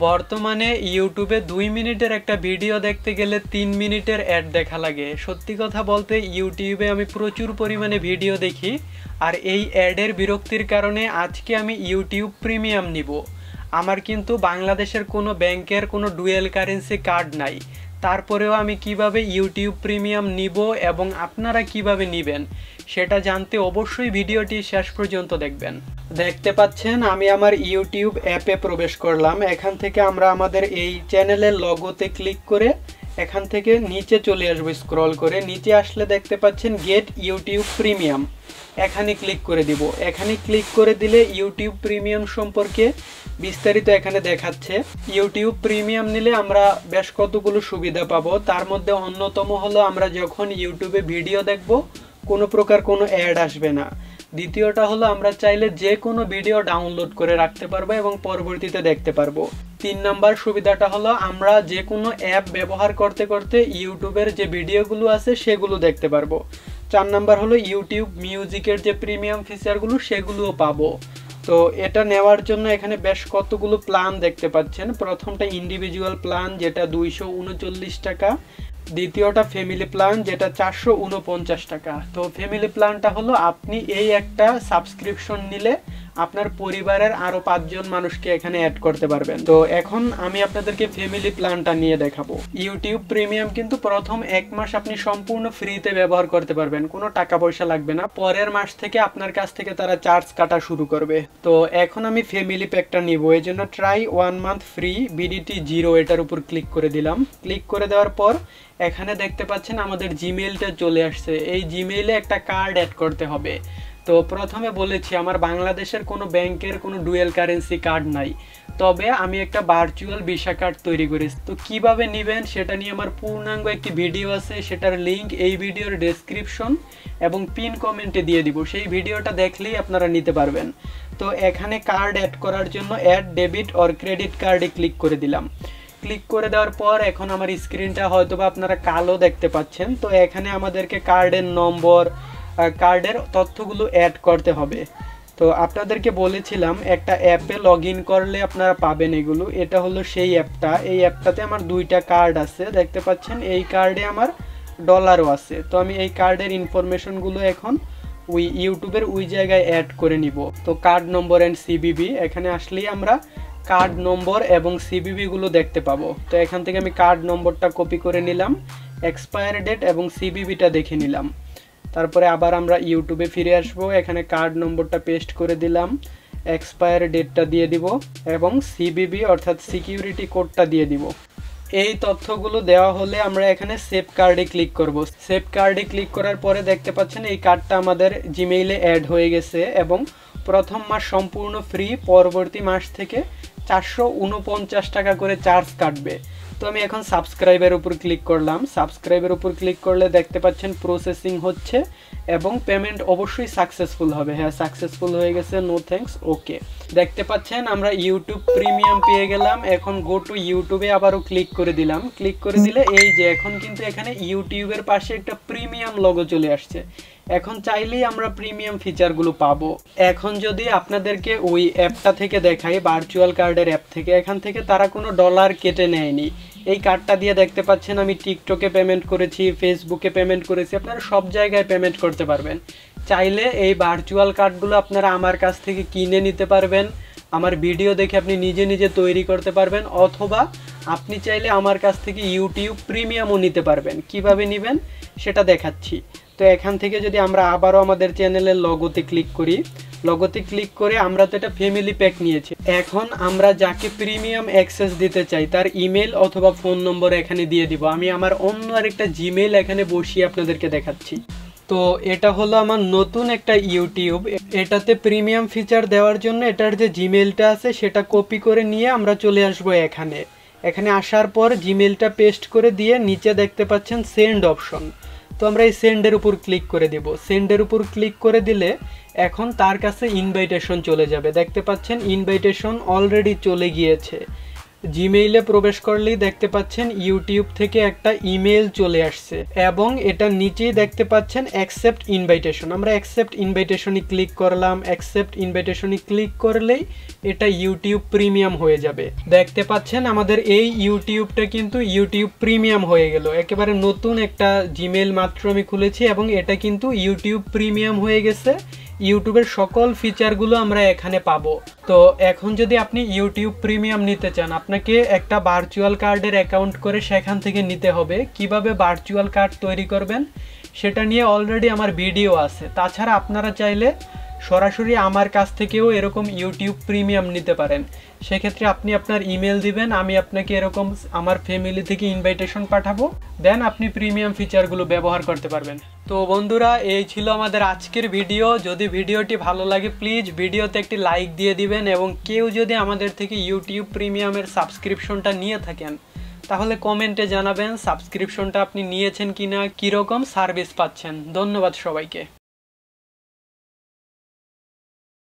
বর্তমানে ইউটিউবে 2 মিনিটের একটা ভিডিও দেখতে গেলে 3 মিনিটের অ্যাড দেখা লাগে। সত্যি কথা বলতে ইউটিউবে আমি প্রচুর পরিমাণে ভিডিও দেখি, আর এই অ্যাডের বিরক্তির কারণে আজকে আমি ইউটিউব প্রিমিয়াম নিব। আমার কিন্তু বাংলাদেশের কোনো ব্যাংকের কোনো ডুয়েল কারেন্সি কার্ড নাই, তারপরেও আমি কিভাবে ইউটিউব প্রিমিয়াম নিব এবং আপনারা কিভাবে নেবেন সেটা জানতে অবশ্যই ভিডিওটি শেষ পর্যন্ত দেখবেন। দেখতে পাচ্ছেন আমি আমার ইউটিউব অ্যাপে প্রবেশ করলাম। এখান থেকে আমরা আমাদের এই চ্যানেলের লগোতে ক্লিক করে এখান থেকে নিচে চলে আসবো। স্ক্রল করে নিচে আসলে দেখতে পাচ্ছেন গেট ইউটিউব প্রিমিয়াম, এখানে ক্লিক করে দিব। এখানে ক্লিক করে দিলে ইউটিউব প্রিমিয়াম সম্পর্কে বিস্তারিত এখানে দেখাচ্ছে। ইউটিউব প্রিমিয়াম নিলে আমরা বেশ কতগুলো সুবিধা পাবো, তার মধ্যে অন্যতম হলো আমরা যখন ইউটিউবে ভিডিও দেখব কোনো প্রকার কোনো অ্যাড আসবে না। দ্বিতীয়টা হলো আমরা চাইলে যে কোনো ভিডিও ডাউনলোড করে রাখতে পারবো এবং পরবর্তীতে দেখতে পারবো। 3 নাম্বার সুবিধাটা হলো আমরা যে কোনো অ্যাপ ব্যবহার করতে করতে ইউটিউবের যে ভিডিওগুলো আছে সেগুলো দেখতে পারবো। 4 নাম্বার হলো ইউটিউব মিউজিকের যে প্রিমিয়াম ফিচারগুলো সেগুলোও পাবো। তো এটা নেওয়ার জন্য এখানে বেশ কতগুলো প্ল্যান দেখতে পাচ্ছেন। প্রথমটা ইন্ডিভিজুয়াল প্ল্যান যেটা 239 টাকা, দ্বিতীয়টা ফ্যামিলি প্ল্যান যেটা 449 টাকা। তো ফ্যামিলি প্ল্যানটা হলো আপনি এই একটা সাবস্ক্রিপশন নিলে আপনার পরিবারের আরো 5 জন মানুষকে এখানে অ্যাড করতে পারবেন। তো এখন আমি আপনাদেরকে ফ্যামিলি প্ল্যানটা নিয়ে দেখাবো। ইউটিউব প্রিমিয়াম কিন্তু প্রথম 1 মাস আপনি সম্পূর্ণ ফ্রিতে ব্যবহার করতে পারবেন, কোনো টাকা পয়সা লাগবে না। পরের মাস থেকে আপনার কাছ থেকে তারা চার্জ কাটা শুরু করবে। তো এখন আমি ফ্যামিলি প্যাকটা নিব, এই জন্য ট্রাই 1 মান্থ ফ্রি বিডিটি 0 এটার উপর ক্লিক করে দিলাম। ক্লিক করে দেওয়ার পর এখানে দেখতে পাচ্ছেন আমাদের জিমেইলটা চলে আসছে। এই জিমেইলে একটা কার্ড অ্যাড করতে হবে। তো প্রথমে বলেছি আমার বাংলাদেশের কোনো ব্যাংকের কোনো ডুয়েল কারেন্সি কার্ড নাই, তবে আমি একটা ভার্চুয়াল ভিসা কার্ড তৈরি করেছি। তো কিভাবে নেবেন সেটা নিয়ে আমার পূর্ণাঙ্গ একটি ভিডিও আছে, সেটার লিঙ্ক এই ভিডিওর ডেসক্রিপশন এবং পিন কমেন্টে দিয়ে দিব, সেই ভিডিওটা দেখলেই আপনারা নিতে পারবেন। তো এখানে কার্ড অ্যাড করার জন্য অ্যাড ডেবিট অর ক্রেডিট কার্ডে ক্লিক করে দিলাম। ক্লিক করে দেওয়ার পর এখন আমার স্ক্রিনটা হয়তোবা আপনারা কালো দেখতে পাচ্ছেন। তো এখানে আমাদেরকে কার্ডের নম্বর, কার্ডের তথ্যগুলো অ্যাড করতে হবে। তো আপনাদেরকে বলেছিলাম একটা অ্যাপে লগ ইন করলে আপনারা পাবেন এগুলো। এটা হলো সেই অ্যাপটা। এই অ্যাপটাতে আমার 2টা কার্ড আছে দেখতে পাচ্ছেন। এই কার্ডে আমার ডলারও আছে। তো আমি এই কার্ডের ইনফরমেশনগুলো এখন ওই ইউটিউবের ওই জায়গায় অ্যাড করে নিব। তো কার্ড নম্বর অ্যান্ড সিবিবি, এখানে আসলেই আমরা কার্ড নম্বর এবং সিবিবি গুলো দেখতে পাবো। তো এখান থেকে আমি কার্ড নম্বরটা কপি করে নিলাম, এক্সপায়ার ডেট এবং সিবিবিটা দেখে নিলাম। তারপরে আবার আমরা ইউটিউবে ফিরে আসব। এখানে কার্ড নম্বরটা পেস্ট করে দিলাম, এক্সপায়ার ডেটটা দিয়ে দিব এবং সিবিবি অর্থাৎ সিকিউরিটি কোডটা দিয়ে দিব। এই তথ্যগুলো দেওয়া হলে আমরা এখানে সেভ কার্ডে ক্লিক করব। সেভ কার্ডে ক্লিক করার পরে দেখতে পাচ্ছেন এই কার্ডটা আমাদের জিমেইলে অ্যাড হয়ে গেছে এবং প্রথম মাস সম্পূর্ণ ফ্রি, পরবর্তী মাস থেকে 449 টাকা করে চার্জ কাটবে। তো আমি এখন সাবস্ক্রাইবের উপর ক্লিক করলাম। সাবস্ক্রাইবের উপর ক্লিক করলে দেখতে পাচ্ছেন প্রসেসিং হচ্ছে এবং পেমেন্ট অবশ্যই সাকসেসফুল হবে। হ্যাঁ, সাকসেসফুল হয়ে গেছে, নো থ্যাঙ্কস, ওকে। দেখতে পাচ্ছেন আমরা ইউটিউব প্রিমিয়াম পেয়ে গেলাম। এখন গো টু ইউটিউবে আবারও ক্লিক করে দিলাম। ক্লিক করে দিলে এই যে এখন কিন্তু এখানে ইউটিউবের পাশে একটা প্রিমিয়াম লোগো চলে আসছে। এখন চাইলেই আমরা প্রিমিয়াম ফিচারগুলো পাবো। এখন যদি আপনাদেরকে ওই অ্যাপটা থেকে দেখাই, ভার্চুয়াল কার্ডের অ্যাপ থেকে, এখান থেকে তারা কোনো ডলার কেটে নেয়নি। এই কার্ডটা দিয়ে দেখতে পাচ্ছেন আমি টিকটকে পেমেন্ট করেছি, ফেসবুকে পেমেন্ট করেছি, আপনারা সব জায়গায় পেমেন্ট করতে পারবেন। চাইলে এই ভার্চুয়াল কার্ডগুলো আপনারা আমার কাছ থেকে কিনে নিতে পারবেন, আমার ভিডিও দেখে আপনি নিজে নিজে তৈরি করতে পারবেন, অথবা আপনি চাইলে আমার কাছ থেকে ইউটিউব প্রিমিয়ামও নিতে পারবেন। কিভাবে নেবেন সেটা দেখাচ্ছি। তো এখান থেকে যদি আমরা আবারও আমাদের চ্যানেলের লগোতে ক্লিক করি, লগোতে ক্লিক করে আমরা তো এটা ফ্যামিলি প্যাক নিয়েছি। এখন আমরা যাকে প্রিমিয়াম অ্যাক্সেস দিতে চাই তার ইমেল অথবা ফোন নম্বর এখানে দিয়ে দিব। আমি আমার অন্য আরেকটা জিমেইল এখানে বসিয়ে আপনাদেরকে দেখাচ্ছি। তো এটা হলো আমার নতুন একটা ইউটিউব। এটাতে প্রিমিয়াম ফিচার দেওয়ার জন্য এটার যে জিমেইলটা আছে সেটা কপি করে নিয়ে আমরা চলে আসবো এখানে। এখানে আসার পর জিমেইলটা পেস্ট করে দিয়ে নিচে দেখতে পাচ্ছেন সেন্ড অপশন। তো আমরা এই সেন্ডের উপর ক্লিক করে দেব। সেন্ডের উপর ক্লিক করে দিলে এখন তার কাছে ইনভাইটেশন চলে যাবে। দেখতে পাচ্ছেন ইনভাইটেশন অলরেডি চলে গিয়েছে। জিমেইলে প্রবেশ করলেই দেখতে পাচ্ছেন ইউটিউব থেকে একটা ইমেল চলে আসছে এবং এটার নিচেই দেখতে পাচ্ছেন অ্যাকসেপ্ট ইনভাইটেশন। আমরা অ্যাকসেপ্ট ইনভাইটেশনে ক্লিক করলাম। অ্যাকসেপ্ট ইনভাইটেশনে ক্লিক করলেই এটা ইউটিউব প্রিমিয়াম হয়ে যাবে। দেখতে পাচ্ছেন আমাদের এই ইউটিউবটা কিন্তু ইউটিউব প্রিমিয়াম হয়ে গেল। একেবারে নতুন একটা জিমেইল মাত্র আমি খুলেছি এবং এটা কিন্তু ইউটিউব প্রিমিয়াম হয়ে গেছে। ইউটিউবের সকল ফিচারগুলো আমরা এখানে পাবো। তো এখন যদি আপনি ইউটিউব প্রিমিয়াম নিতে চান, আপনাকে একটা ভার্চুয়াল কার্ডের অ্যাকাউন্ট করে সেখান থেকে নিতে হবে। কিভাবে ভার্চুয়াল কার্ড তৈরি করবেন সেটা নিয়ে অলরেডি আমার ভিডিও আছে। তাছাড়া আপনারা চাইলে সরাসরি আমার কাছ থেকেও এরকম ইউটিউব প্রিমিয়াম নিতে পারেন। সেক্ষেত্রে আপনি আপনার ইমেল দিবেন, আমি আপনাকে এরকম আমার ফ্যামিলি থেকে ইনভাইটেশন পাঠাবো, দেন আপনি প্রিমিয়াম ফিচারগুলো ব্যবহার করতে পারবেন। তো বন্ধুরা, এই ছিল আমাদের আজকের ভিডিও। যদি ভিডিওটি ভালো লাগে প্লিজ ভিডিওতে একটি লাইক দিয়ে দিবেন এবং কেউ যদি আমাদের থেকে ইউটিউব প্রিমিয়ামের সাবস্ক্রিপশনটা নিয়ে থাকেন তাহলে কমেন্টে জানাবেন সাবস্ক্রিপশনটা আপনি নিয়েছেন কিনা, কীরকম সার্ভিস পাচ্ছেন। ধন্যবাদ সবাইকে।